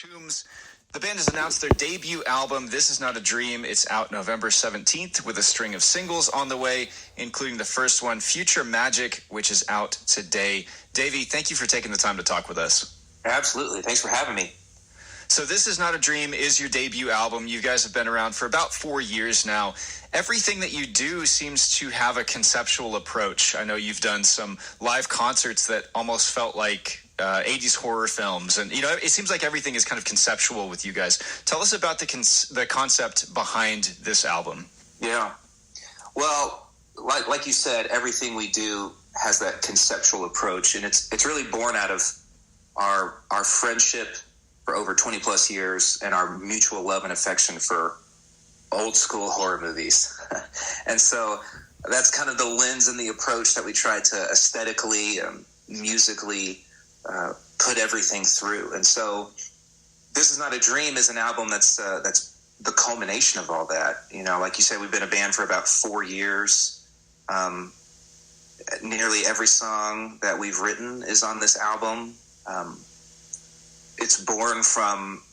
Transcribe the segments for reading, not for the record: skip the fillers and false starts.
TOOMBZ. The band has announced their debut album, This Is Not a Dream. It's out November 17th with a string of singles on the way, including the first one, Future Magik, which is out today. Davey, thank you for taking the time to talk with us. Absolutely. Thanks for having me. So This Is Not a Dream is your debut album. You guys have been around for about 4 years now. Everything that you do seems to have a conceptual approach. I know you've done some live concerts that almost felt like 80s horror films. And, you know, it seems like everything is kind of conceptual with you guys. Tell us about the concept behind this album. Yeah. Well, like you said, everything we do has that conceptual approach. And it's really born out of our friendship for over 20 plus years and our mutual love and affection for old school horror movies. And so that's kind of the lens and the approach that we try to aesthetically, musically put everything through. And so This Is Not a Dream is an album that's the culmination of all that. You know, like you said, we've been a band for about 4 years. Nearly every song that we've written is on this album. It's born from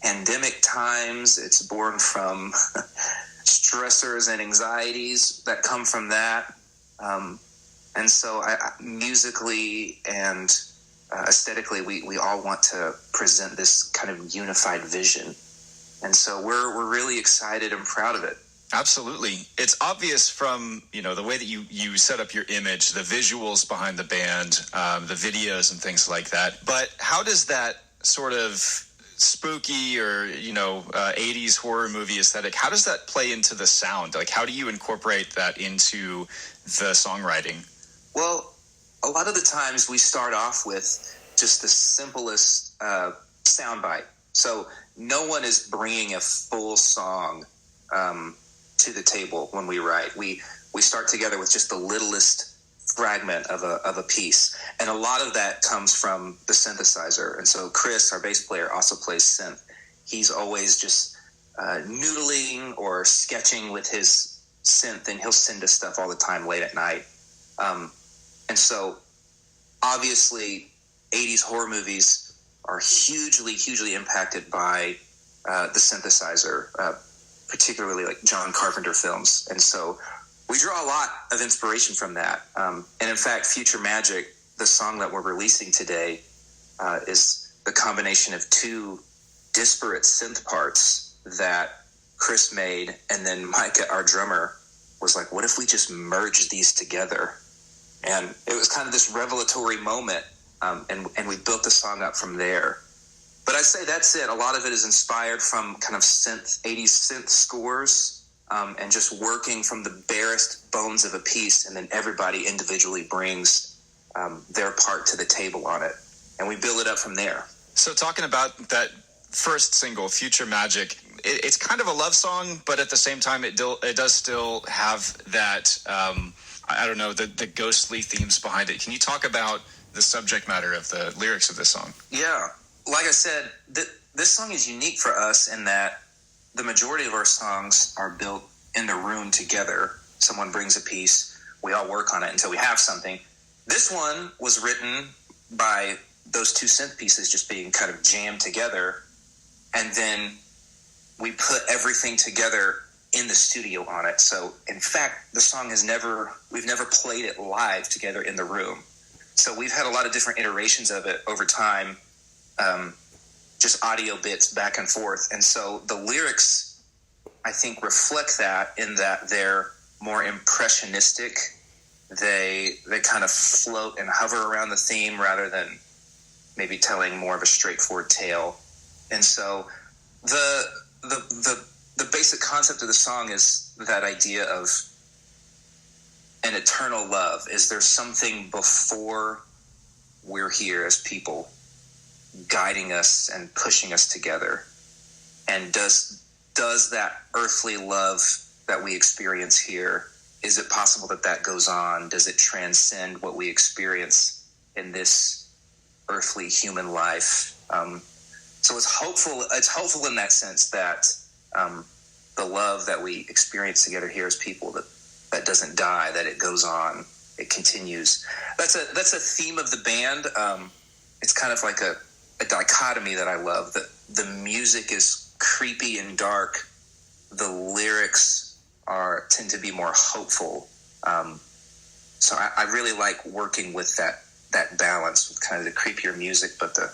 pandemic times. It's born from stressors and anxieties that come from that. And so musically and aesthetically, we all want to present this kind of unified vision. And so we're really excited and proud of it. Absolutely. It's obvious from, you know, the way that you set up your image, the visuals behind the band, the videos and things like that. But how does that sort of spooky or, 80s horror movie aesthetic, how does that play into the sound? Like, how do you incorporate that into the songwriting? Well, a lot of the times we start off with just the simplest soundbite. So no one is bringing a full song to the table when we write. We start together with just the littlest fragment of a piece, and a lot of that comes from the synthesizer. And so Chris, our bass player, also plays synth. He's always just noodling or sketching with his synth, and he'll send us stuff all the time late at night. And so obviously 80s horror movies are hugely impacted by the synthesizer, particularly like John Carpenter films. And so we draw a lot of inspiration from that. And in fact, Future Magik, the song that we're releasing today, is the combination of two disparate synth parts that Chris made. And then Micah, our drummer, was like, what if we just merge these together? And it was kind of this revelatory moment. And we built the song up from there. But I'd say that's it. A lot of it is inspired from kind of 80s synth scores, and just working from the barest bones of a piece, and then everybody individually brings their part to the table on it, and we build it up from there. So talking about that first single, Future Magik, it's kind of a love song, but at the same time, it does still have that, the ghostly themes behind it. Can you talk about the subject matter of the lyrics of this song? Yeah. Like I said, this song is unique for us in that the majority of our songs are built in the room together. Someone brings a piece, we all work on it until we have something. This one was written by those two synth pieces just being kind of jammed together, and then we put everything together in the studio on it. So in fact, the song we've never played it live together in the room. So we've had a lot of different iterations of it over time, just audio bits back and forth. And so the lyrics, I think, reflect that in that they're more impressionistic. They kind of float and hover around the theme rather than maybe telling more of a straightforward tale. And so the basic concept of the song is that idea of an eternal love. Is there something before we're here as people guiding us and pushing us together? And does that earthly love that we experience here, is it possible that goes on? Does it transcend what we experience in this earthly human life? So it's hopeful in that sense that the love that we experience together here as people, that doesn't die, that it goes on, it continues. That's a theme of the band. It's kind of like a dichotomy that I love. That the music is creepy and dark. The lyrics tend to be more hopeful. So I really like working with that balance with kind of the creepier music, but the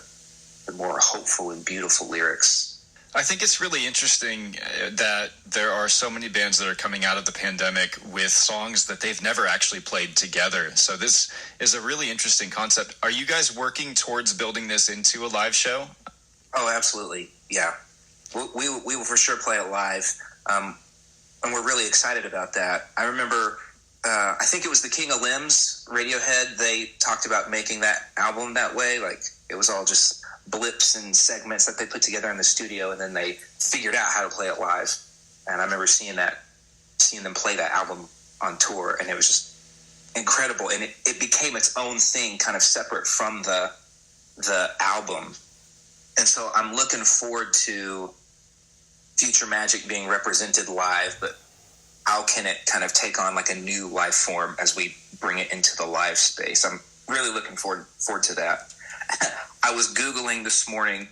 more hopeful and beautiful lyrics. I think it's really interesting that there are so many bands that are coming out of the pandemic with songs that they've never actually played together. So this is a really interesting concept. Are you guys working towards building this into a live show? Oh, absolutely. Yeah. We will for sure play it live. And we're really excited about that. I remember, I think it was the King of Limbs, Radiohead. They talked about making that album that way. Like, it was all just blips and segments that they put together in the studio, and then they figured out how to play it live. And I remember seeing them play that album on tour, and it was just incredible. And it became its own thing, kind of separate from the album. And so I'm looking forward to Future Magik being represented live, but how can it kind of take on like a new life form as we bring it into the live space? I'm really looking forward to that. I was Googling this morning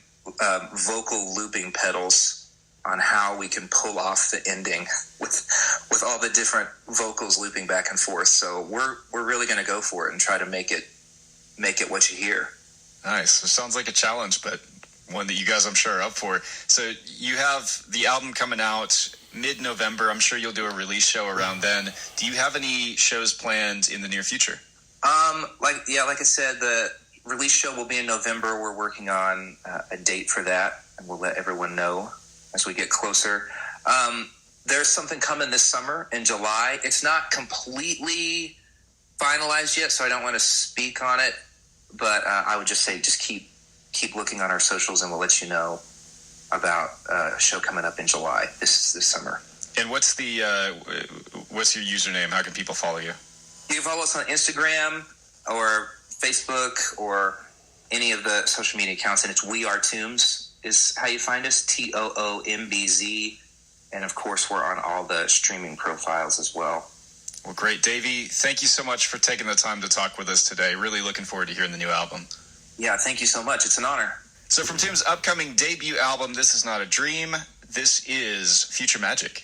vocal looping pedals on how we can pull off the ending with all the different vocals looping back and forth. So we're really going to go for it and try to make it what you hear. Nice. It sounds like a challenge, but one that you guys, I'm sure, are up for. So you have the album coming out mid-November. I'm sure you'll do a release show around then. Do you have any shows planned in the near future? Like I said, the release show will be in November. We're working on a date for that, and we'll let everyone know as we get closer. There's something coming this summer in July. It's not completely finalized yet, so I don't want to speak on it, but I would just say just keep looking on our socials, and we'll let you know about a show coming up in July this summer. And what's your username? How can people follow you? You can follow us on Instagram or Facebook or any of the social media accounts, and it's We Are TOOMBZ is how you find us, TOOMBZ, and of course we're on all the streaming profiles as well. Well, great. Davey, thank you so much for taking the time to talk with us today. Really looking forward to hearing the new album. Yeah, thank you so much. It's an honor. So from TOOMBZ's upcoming debut album, This Is Not a Dream, this is Future Magik.